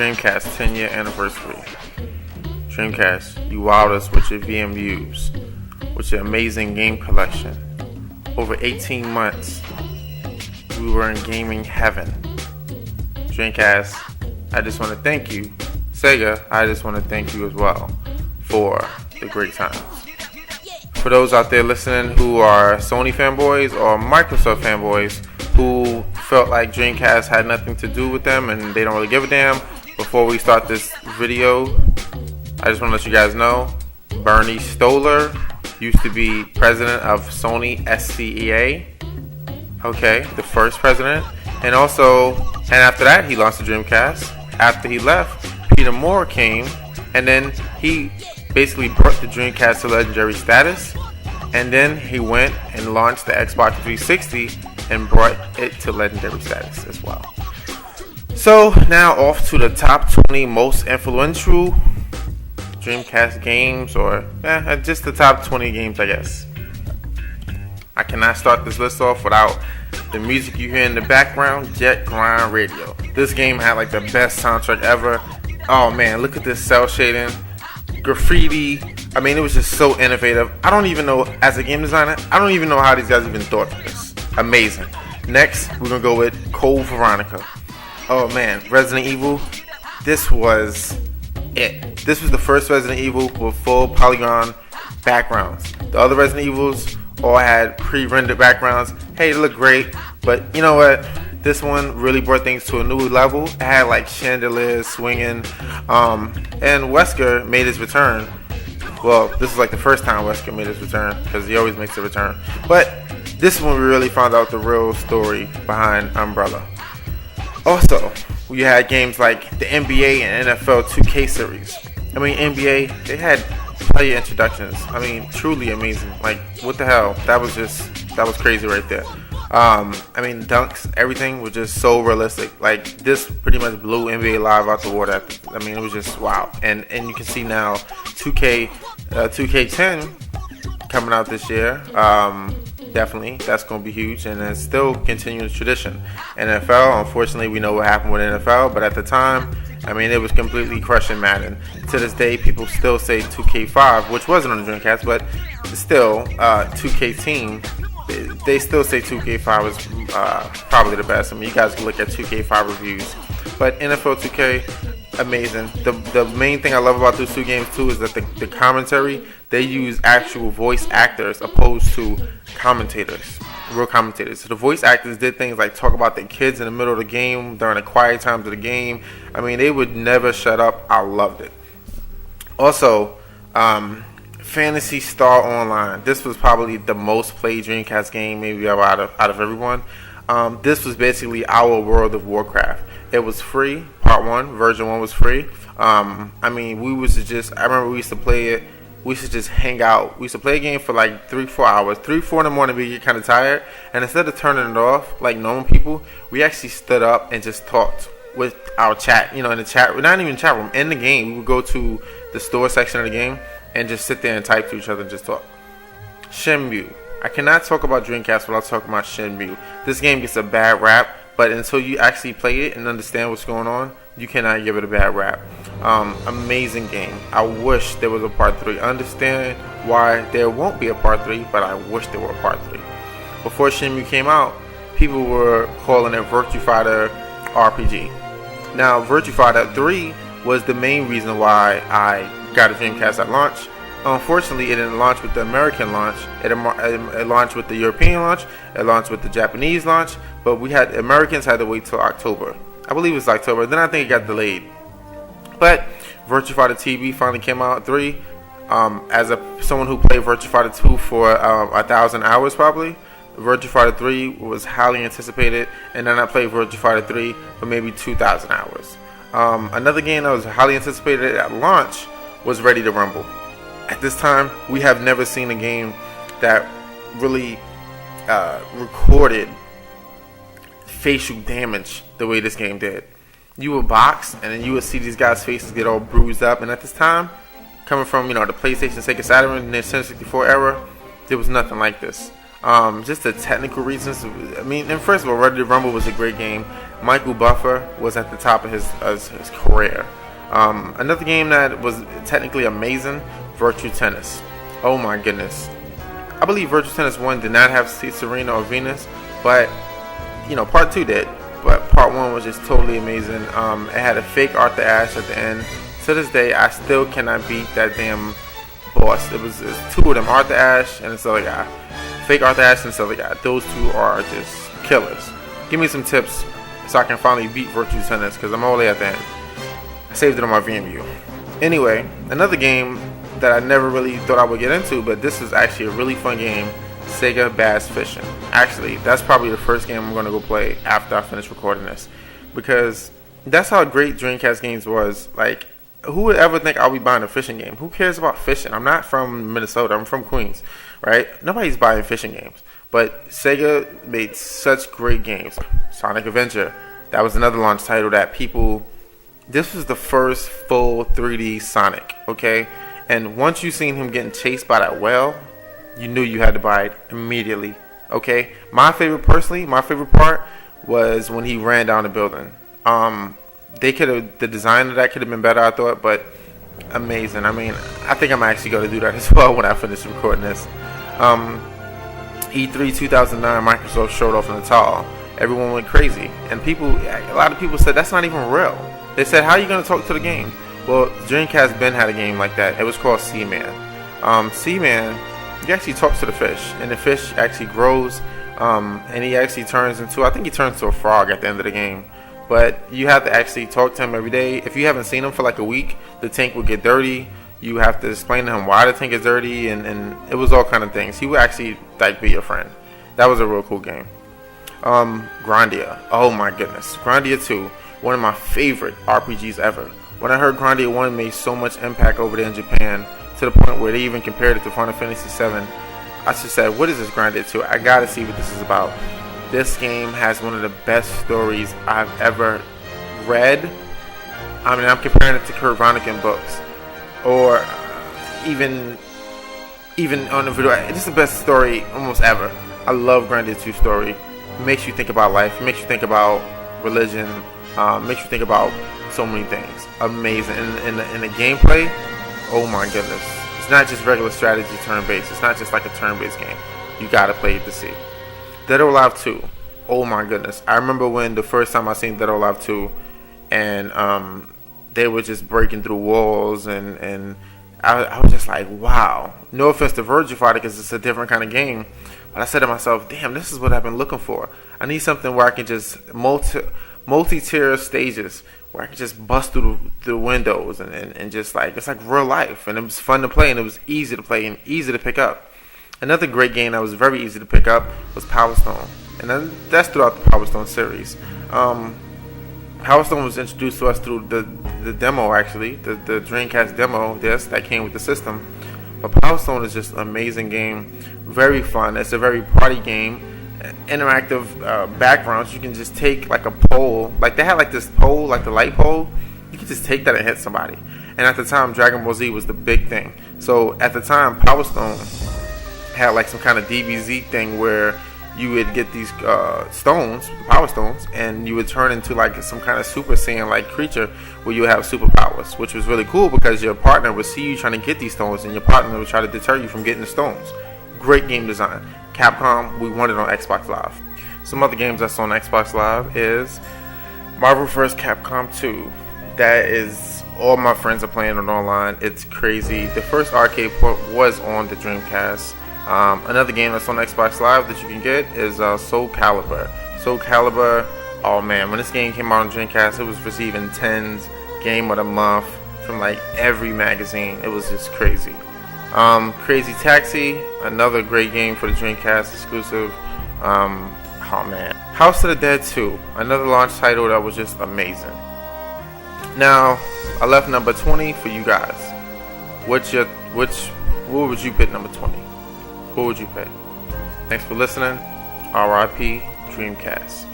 Dreamcast 10-year anniversary. Dreamcast, you wowed us with your VMUs, with your amazing game collection. Over 18 months, we were in gaming heaven. Dreamcast, I just want to thank you. Sega, I just want to thank you as well for the great times. For those out there listening who are Sony fanboys or Microsoft fanboys who felt like Dreamcast had nothing to do with them and they don't really give a damn, before we start this video, I just want to let you guys know, Bernie Stoller used to be president of Sony SCEA. Okay, the first president. And after that, he launched the Dreamcast. After he left, Peter Moore came, and then he basically brought the Dreamcast to legendary status. And then he went and launched the Xbox 360 and brought it to legendary status as well. So now off to the top 20 most influential Dreamcast games, or just the top 20 games, I guess. I cannot start this list off without the music you hear in the background, Jet Grind Radio. This game had like the best soundtrack ever. Oh man, look at this cell shading, graffiti. I mean, it was just so innovative. I don't even know, as a game designer, I don't even know how these guys even thought of this. Amazing. Next, we're gonna go with Code Veronica. Oh man, Resident Evil. This was it. This was the first Resident Evil with full polygon backgrounds. The other Resident Evils all had pre-rendered backgrounds. Hey, they look great, but you know what? This one really brought things to a new level. It had like chandeliers swinging, and Wesker made his return. Well, this is like the first time Wesker made his return, because he always makes a return. But this one we really found out the real story behind Umbrella. Also, we had games like the NBA and NFL 2K series. I mean, NBA, they had player introductions. I mean, truly amazing. Like, what the hell? That was crazy right there. I mean, dunks, everything was just so realistic. Like, this pretty much blew NBA Live out the water. I mean, it was just wow. And you can see now 2K10 coming out this year. Definitely, that's going to be huge, and it's still continuing the tradition. NFL, unfortunately, we know what happened with NFL, but at the time, I mean, it was completely crushing Madden. To this day, people still say 2K5, which wasn't on the Dreamcast, but still, 2K Team, they still say 2K5 is probably the best. I mean, you guys can look at 2K5 reviews, but NFL 2K, amazing. The main thing I love about those two games too is that the commentary, they use actual voice actors opposed to commentators, real commentators. So the voice actors did things like talk about their kids in the middle of the game during the quiet times of the game. I mean, they would never shut up. I loved it. Also, Phantasy Star Online. This was probably the most played Dreamcast game maybe out of everyone. This was basically our World of Warcraft. It was free. Part 1, version 1 was free. I mean, I remember we used to play it. We used to just hang out. We used to play a game for like 3-4 hours. 3-4 in the morning, we get kind of tired. And instead of turning it off like normal people, we actually stood up and just talked with our chat. You know, in the chat, not even chat room, in the game. We would go to the store section of the game and just sit there and type to each other and just talk. Shenmue. I cannot talk about Dreamcast without talking about Shenmue. This game gets a bad rap, but until you actually play it and understand what's going on, you cannot give it a bad rap. Amazing game. I wish there was a part 3. I understand why there won't be a part 3, but I wish there were a part 3. Before Shenmue came out, people were calling it Virtua Fighter RPG. Now, Virtua Fighter 3 was the main reason why I got a Dreamcast at launch. Unfortunately, it didn't launch with the American launch. It launched with the European launch. It launched with the Japanese launch. But Americans had to wait till October. I believe it was October. Then I think it got delayed. But Virtua Fighter TV finally came out 3. As someone who played Virtua Fighter 2 for 1,000 hours probably, Virtua Fighter 3 was highly anticipated. And then I played Virtua Fighter 3 for maybe 2,000 hours. Another game that was highly anticipated at launch was Ready to Rumble. At this time, we have never seen a game that really recorded facial damage the way this game did. You would box, and then you would see these guys' faces get all bruised up. And at this time, coming from the PlayStation, Sega Saturn, and the Nintendo 64 era, there was nothing like this. Just the technical reasons. I mean, and first of all, Ready to Rumble was a great game. Michael Buffer was at the top of his career. Another game that was technically amazing, Virtua Tennis. Oh my goodness. I believe Virtua Tennis 1 did not have Serena or Venus, but part 2 did. But part 1 was just totally amazing. It had a fake Arthur Ashe at the end. To this day, I still cannot beat that damn boss. It was two of them, Arthur Ashe and this other guy. Fake Arthur Ashe and this other guy. Those two are just killers. Give me some tips so I can finally beat Virtua Tennis, because I'm all the way at the end. I saved it on my VMU. Anyway, another game that I never really thought I would get into, but this is actually a really fun game, Sega Bass Fishing. Actually, that's probably the first game I'm going to go play after I finish recording this, because that's how great Dreamcast games was. Like, who would ever think I'll be buying a fishing game? Who cares about fishing? I'm not from Minnesota. I'm from Queens, right? Nobody's buying fishing games. But Sega made such great games. Sonic Adventure, that was another launch title that people... This was the first full 3D Sonic, okay? And once you seen him getting chased by that whale, you knew you had to buy it immediately, okay? My favorite part was when he ran down the building. The design of that could have been better, I thought, but amazing. I mean, I think I'm actually going to do that as well when I finish recording this. E3 2009, Microsoft showed off in the tall. Everyone went crazy, and a lot of people said that's not even real. They said, how are you going to talk to the game? Well, Dreamcast Ben had a game like that. It was called Seaman. Seaman, you actually talk to the fish, and the fish actually grows, and he actually turns into a frog at the end of the game. But you have to actually talk to him every day. If you haven't seen him for like a week, the tank will get dirty. You have to explain to him why the tank is dirty, and it was all kind of things. He would actually be your friend. That was a real cool game. Grandia. Oh my goodness. Grandia 2, one of my favorite RPGs ever. When I heard Grandia 1 made so much impact over there in Japan, to the point where they even compared it to Final Fantasy 7, I just said, what is this Grandia 2? I gotta see what this is about. This game has one of the best stories I've ever read. I mean, I'm comparing it to Kurt Vonnegut books, or even on the video. It's the best story almost ever. I love Grandia 2 story. It makes you think about life. It makes you think about religion. Makes you think about so many things. Amazing. In the gameplay, oh my goodness. It's not just regular strategy turn-based. It's not just like a turn-based game. You gotta play it to see. Dead or Alive 2. Oh my goodness. I remember when the first time I seen Dead or Alive 2, and they were just breaking through walls, and I was just like, wow. No offense to Virtua Fighter, because it's a different kind of game. But I said to myself, damn, this is what I've been looking for. I need something where I can just multi-tier stages, where I can just bust through the windows, and just like, it's like real life. And it was fun to play, and it was easy to play and easy to pick up. Another great game that was very easy to pick up was Power Stone. And then that's throughout the Power Stone series. Power Stone was introduced to us through the demo, actually. The Dreamcast demo that came with the system. But Power Stone is just an amazing game. Very fun. It's a very party game. Interactive backgrounds. You can just take like a pole. Like they had like this pole, like the light pole. You can just take that and hit somebody. And at the time, Dragon Ball Z was the big thing. So at the time, Power Stone had like some kind of DBZ thing where you would get these stones, power stones, and you would turn into like some kind of Super Saiyan like creature where you would have superpowers, which was really cool because your partner would see you trying to get these stones, and your partner would try to deter you from getting the stones. Great game design. Capcom, we won it on Xbox Live. Some other games that's on Xbox Live is Marvel vs. Capcom 2. That is, all my friends are playing it online. It's crazy. The first arcade port was on the Dreamcast. Another game that's on Xbox Live that you can get is Soul Calibur. Soul Calibur, oh man, when this game came out on Dreamcast, it was receiving 10s, Game of the Month from like every magazine. It was just crazy. Crazy Taxi, another great game for the Dreamcast exclusive. Oh man, House of the Dead 2, another launch title that was just amazing. Now, I left number 20 for you guys. What would you pick number 20? Who would you pick? Thanks for listening. R.I.P. Dreamcast.